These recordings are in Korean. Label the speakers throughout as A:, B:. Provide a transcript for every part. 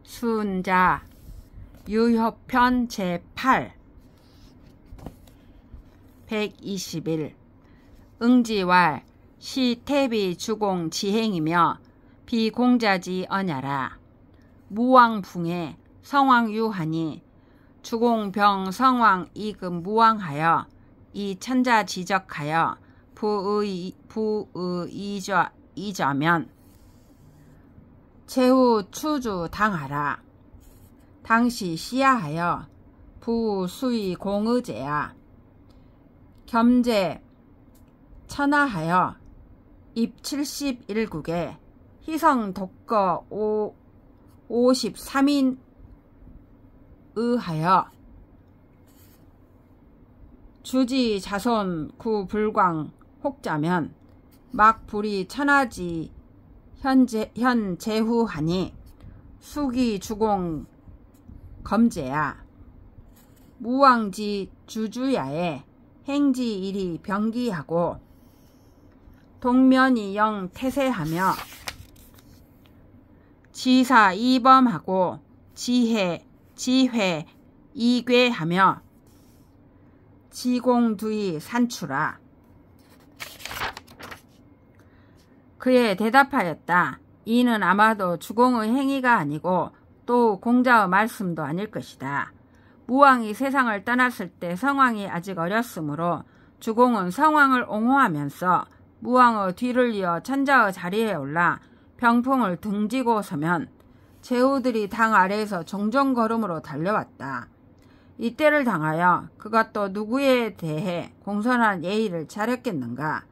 A: 순자 유효편 제8 121 응지왈 시태비 주공 지행이며 비공자지 언야라. 무왕풍에 성왕유하니 주공병 성왕 이금 무왕하여 이 천자 지적하여 부의이자면 제후 추주 당하라. 당시 시야하여 부수의 공의제야. 겸제 천하하여 입 71국에 희성 독거 53인 의하여 주지 자손 구 불광 혹자면 막 불이 천하지 현 제후하니 수기 주공 검제야. 무왕지 주주야에 행지 일이 병기하고 동면이 영 태세하며 지사 이범하고 지회 이괴하며 지공두이 산추라. 그에 대답하였다. 이는 아마도 주공의 행위가 아니고 또 공자의 말씀도 아닐 것이다. 무왕이 세상을 떠났을 때 성왕이 아직 어렸으므로 주공은 성왕을 옹호하면서 무왕의 뒤를 이어 천자의 자리에 올라 병풍을 등지고 서면 제후들이 당 아래에서 종종 걸음으로 달려왔다. 이때를 당하여 그가 또 누구에 대해 공손한 예의를 차렸겠는가.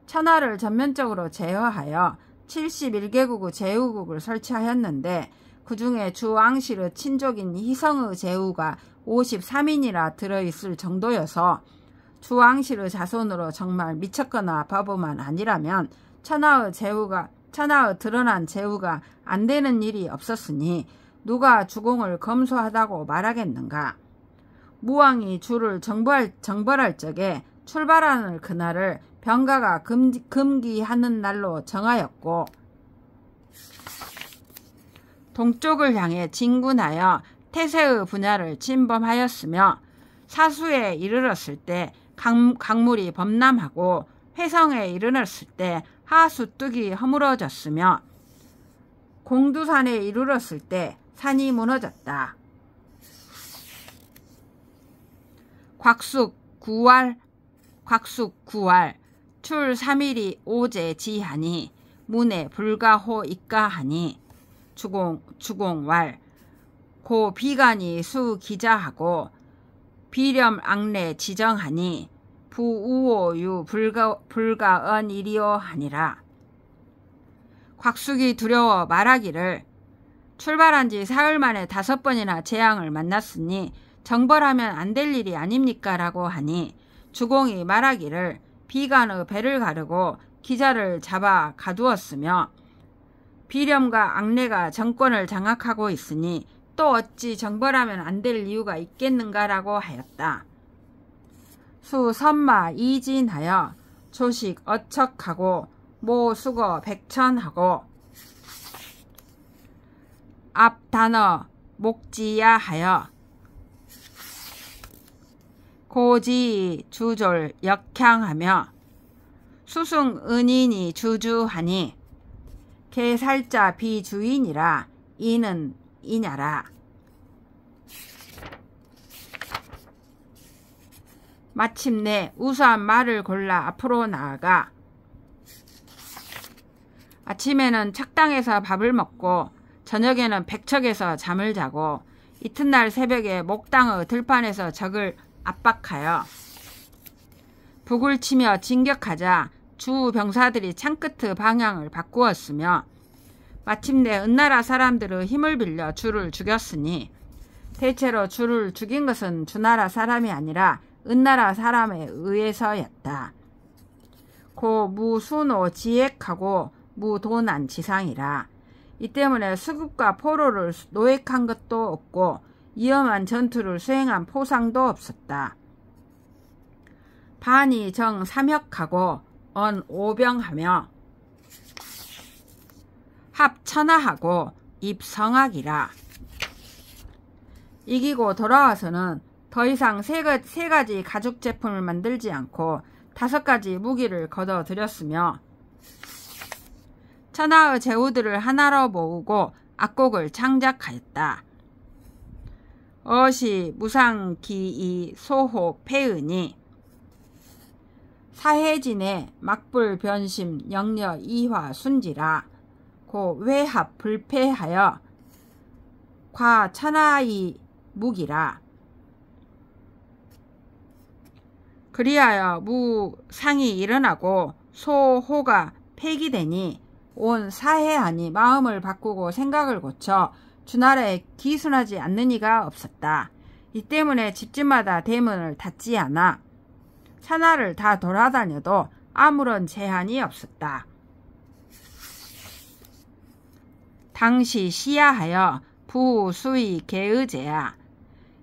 A: 천하를 전면적으로 제어하여 71개국의 제후국을 설치하였는데 그 중에 주왕실의 친족인 희성의 제후가 53인이나 들어있을 정도여서 주왕실의 자손으로 정말 미쳤거나 바보만 아니라면 천하의 드러난 제후가 안 되는 일이 없었으니 누가 주공을 검소하다고 말하겠는가. 무왕이 주를 정벌할 적에 출발하는 그날을 병가가 금기하는 날로 정하였고 동쪽을 향해 진군하여 태세의 분야를 침범하였으며 사수에 이르렀을 때 강물이 범람하고 회성에 이르렀을 때 하수뚝이 허물어졌으며 공두산에 이르렀을 때 산이 무너졌다. 곽숙 9월 출 3일이 오제 지하니 문에 불가호 입가하니 주공왈 고 비간이 수 기자하고 비렴 악례 지정하니 부우오유 불가언 이리오 하니라. 곽숙이 두려워 말하기를 출발한 지 사흘 만에 5번이나 재앙을 만났으니 정벌하면 안 될 일이 아닙니까? 라고 하니 주공이 말하기를 비간의 배를 가르고 기자를 잡아 가두었으며 비렴과 악례가 정권을 장악하고 있으니 또 어찌 정벌하면 안 될 이유가 있겠는가? 라고 하였다. 수 선마 이진하여 조식 어척하고 모 수거 백천하고 앞 단어 목지야 하여 고지 주졸 역향하며 수승 은인이 주주하니 개살자 비주인이라 이는 이냐라. 마침내 우수한 말을 골라 앞으로 나아가 아침에는 착당에서 밥을 먹고 저녁에는 백척에서 잠을 자고 이튿날 새벽에 목당의 들판에서 적을 압박하여 북을 치며 진격하자 주 병사들이 창끝의 방향을 바꾸었으며 마침내 은나라 사람들의 힘을 빌려 주를 죽였으니 대체로 주를 죽인 것은 주나라 사람이 아니라 은나라 사람에 의해서였다. 고 무순호 지액하고 무도난 지상이라. 이 때문에 수급과 포로를 노획한 것도 없고 위험한 전투를 수행한 포상도 없었다. 반이 정 삼혁하고 언 오병하며 합천하하고 입성악이라. 이기고 돌아와서는 더 이상 세 가지 가죽 제품을 만들지 않고 5가지 무기를 거둬들였으며 천하의 제후들을 하나로 모으고 악곡을 창작하였다. 어시 무상기이 소호 폐은이 사해진의 막불 변심 영려 이화 순지라 고 외합 불패하여 과 천하의 무기라. 그리하여 무상이 일어나고 소호가 폐기되니 온 사해안이 마음을 바꾸고 생각을 고쳐 주나라에 기순하지 않는 이가 없었다. 이 때문에 집집마다 대문을 닫지 않아 산하를 다 돌아다녀도 아무런 제한이 없었다. 당시 시야하여 부수의 개의제야.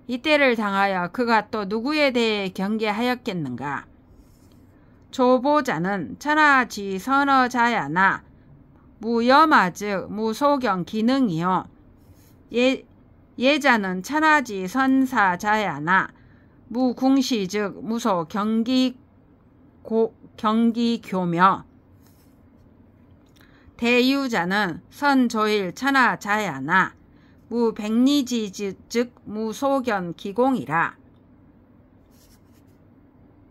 A: 이때를 당하여 그가 또 누구에 대해 경계하였겠는가. 조보자는 천하지선어자야나 무여마즉 무소경 기능이요 예자는 천하지선사자야나 무궁시즉 무소 경기교며 대유자는 선조일 천하자야나 무백리지 즉 무소견 기공이라.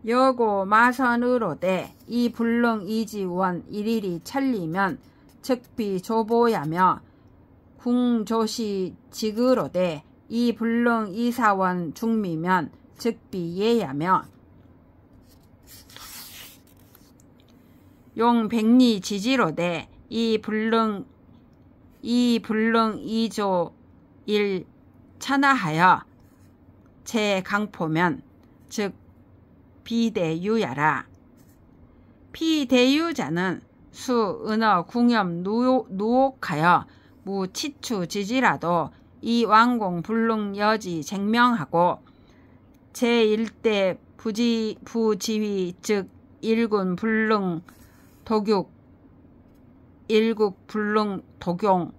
A: 여고 마선으로되 이 불능 이지원 일일이 찰리면 즉비 조보야며 궁조시 직으로되 이 불능 이사원 중미면 즉비 예야며 용 백리 지지로되 이 불능 이조 일 천하하여 제 강포면 즉 비대유야라. 비대유자는 수 은어 궁염 누옥하여 무치추 지지라도 이 왕공 불능 여지 쟁명하고 제1대 부지위 즉 일군 불능 도육 일국 불능 도경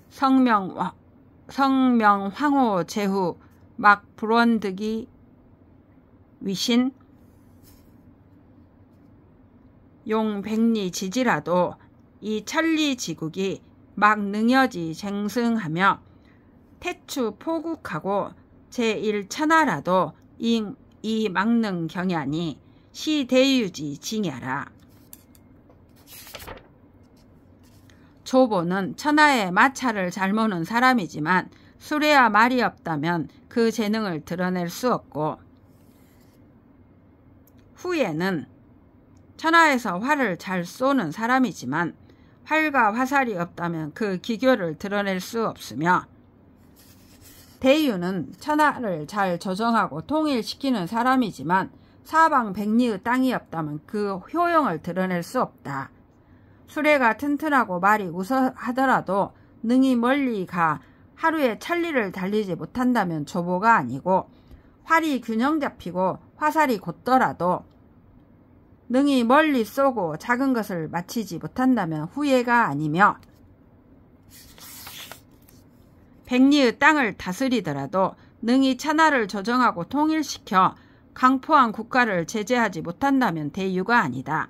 A: 성명 황호 제후 막 불원득이 위신 용 백리 지지라도 이 천리 지국이 막 능여지 쟁승하며 태추 포국하고 제1천하라도 이 막능 경야니 시대유지 징야라. 조보는 천하의 마차를 잘 모는 사람이지만 술에야 말이 없다면 그 재능을 드러낼 수 없고 후에는 천하에서 활을 잘 쏘는 사람이지만 활과 화살이 없다면 그 기교를 드러낼 수 없으며 대유는 천하를 잘 조정하고 통일시키는 사람이지만 사방 백리의 땅이 없다면 그 효용을 드러낼 수 없다. 수레가 튼튼하고 말이 우서하더라도 능히 멀리 가 하루에 천리를 달리지 못한다면 조보가 아니고 활이 균형 잡히고 화살이 곧더라도 능히 멀리 쏘고 작은 것을 맞히지 못한다면 후예가 아니며 백리의 땅을 다스리더라도 능히 천하를 조정하고 통일시켜 강포한 국가를 제재하지 못한다면 대유가 아니다.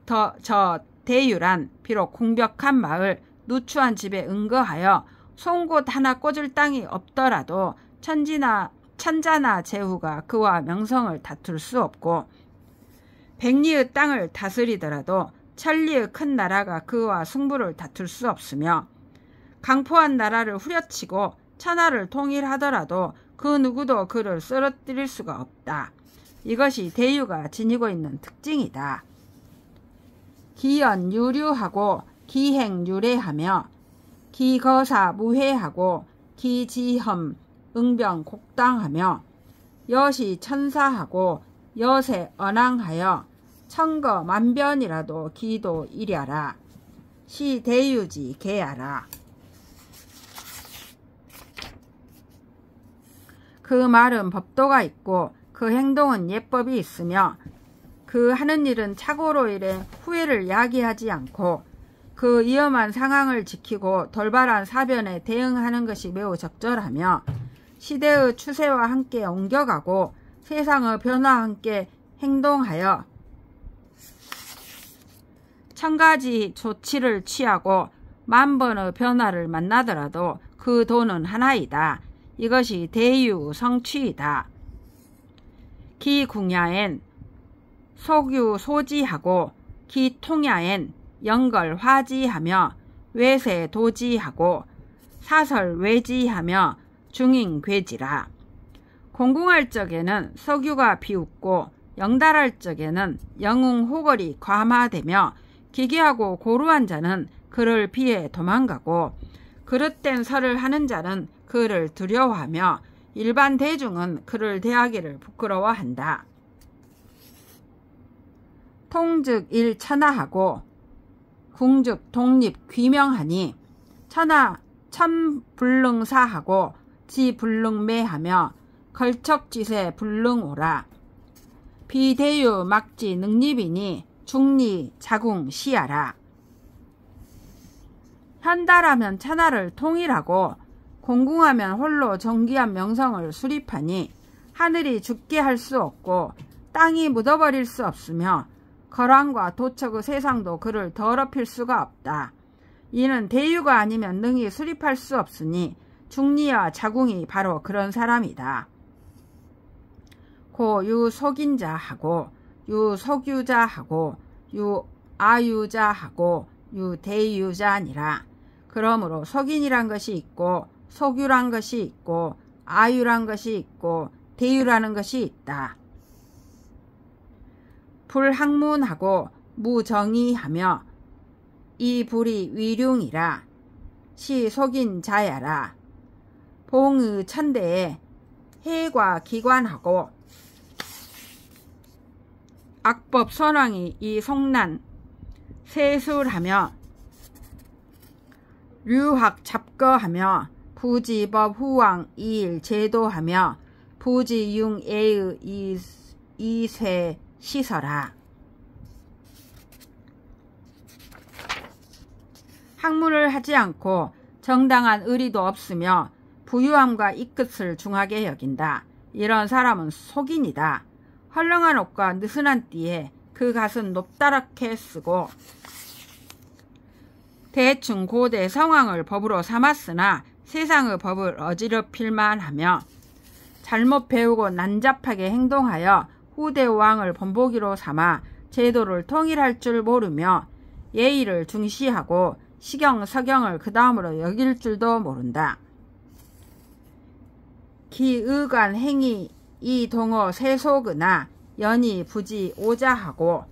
A: 저 대유란 비록 공벽한 마을 누추한 집에 응거하여 송곳 하나 꽂을 땅이 없더라도 천자나 제후가 그와 명성을 다툴 수 없고 백리의 땅을 다스리더라도 천리의 큰 나라가 그와 승부를 다툴 수 없으며 강포한 나라를 후려치고 천하를 통일하더라도 그 누구도 그를 쓰러뜨릴 수가 없다. 이것이 대유가 지니고 있는 특징이다. 기연 유류하고 기행 유례하며 기거사 무회하고 기지험 응병 곡당하며 여시 천사하고 여세 언항하여 천거 만변이라도 기도 이랴라. 시 대유지 개야라. 그 말은 법도가 있고 그 행동은 예법이 있으며 그 하는 일은 착오로 일해 후회를 야기하지 않고 그 위험한 상황을 지키고 돌발한 사변에 대응하는 것이 매우 적절하며 시대의 추세와 함께 옮겨가고 세상의 변화와 함께 행동하여 천가지 조치를 취하고 만번의 변화를 만나더라도 그 도는 하나이다. 이것이 대유 성취이다. 기궁야엔 속유 소지하고 기통야엔 영걸 화지하며 외세 도지하고 사설 외지하며 중인 괴지라. 공궁할 적에는 석유가 비웃고 영달할 적에는 영웅 호걸이 과마되며 기괴하고 고루한 자는 그를 피해 도망가고 그릇된 설을 하는 자는 그를 두려워하며 일반 대중은 그를 대하기를 부끄러워한다. 통즉 일천하하고 궁즉 독립 귀명하니 천하 천불능사하고 지불능매하며 걸척지세 불능오라. 비대유 막지 능립이니 중리 자궁 시하라. 현달하면 천하를 통일하고 공궁하면 홀로 정기한 명성을 수립하니 하늘이 죽게 할 수 없고 땅이 묻어버릴 수 없으며 거랑과 도척의 세상도 그를 더럽힐 수가 없다. 이는 대유가 아니면 능히 수립할 수 없으니 중리와 자궁이 바로 그런 사람이다. 고 유속인자하고 유속유자하고 유아유자하고 유대유자니라. 그러므로 속인이란 것이 있고 속유란 것이 있고 아유란 것이 있고 대유라는 것이 있다. 불학문하고 무정의하며 이 불이 위룡이라. 시 속인 자야라. 봉의 천대에 해과 기관하고 악법 선왕이 이 속난 세술하며 류학 잡거하며 부지법 후왕 이일 제도하며 부지융애의 이세 시설하. 학문을 하지 않고 정당한 의리도 없으며 부유함과 이끝을 중하게 여긴다. 이런 사람은 속인이다. 헐렁한 옷과 느슨한 띠에 그 갓은 높다랗게 쓰고 대충 고대 성왕을 법으로 삼았으나 세상의 법을 어지럽힐만 하며 잘못 배우고 난잡하게 행동하여 후대 왕을 본보기로 삼아 제도를 통일할 줄 모르며 예의를 중시하고 시경 서경을 그 다음으로 여길 줄도 모른다. 기의관 행위 이 동어 세속으나 연이 부지 오자하고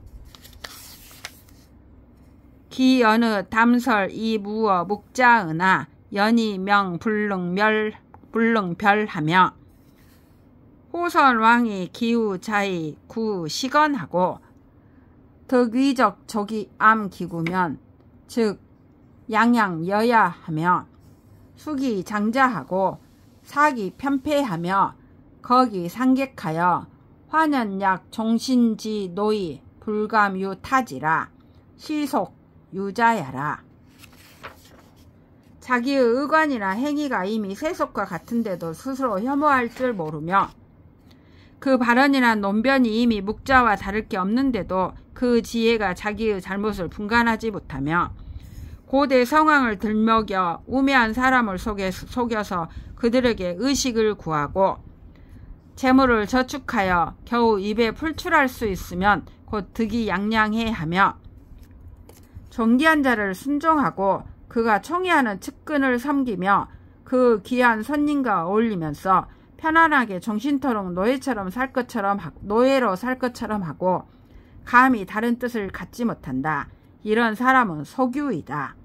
A: 기연의 담설 이 무어 묵자으나 연이 명 불능별하며 호선왕이 기우 자의 구 시건하고 덕위적 조기 암 기구면 즉 양양 여야하며 수기 장자하고 사기 편패하며 거기 상객하여 화년약 종신지 노이 불감유 타지라. 시속 유자야라. 자기의 의관이나 행위가 이미 세속과 같은데도 스스로 혐오할 줄 모르며 그 발언이나 논변이 이미 묵자와 다를 게 없는데도 그 지혜가 자기의 잘못을 분간하지 못하며 고대 성왕을 들먹여 우매한 사람을 속여서 그들에게 의식을 구하고 재물을 저축하여 겨우 입에 풀출할 수 있으면 곧 득이 양양해하며 존귀한 자를 순종하고 그가 총애하는 측근을 섬기며 그 귀한 손님과 어울리면서 편안하게 정신토록 노예로 살 것처럼 하고 감히 다른 뜻을 갖지 못한다. 이런 사람은 속유이다.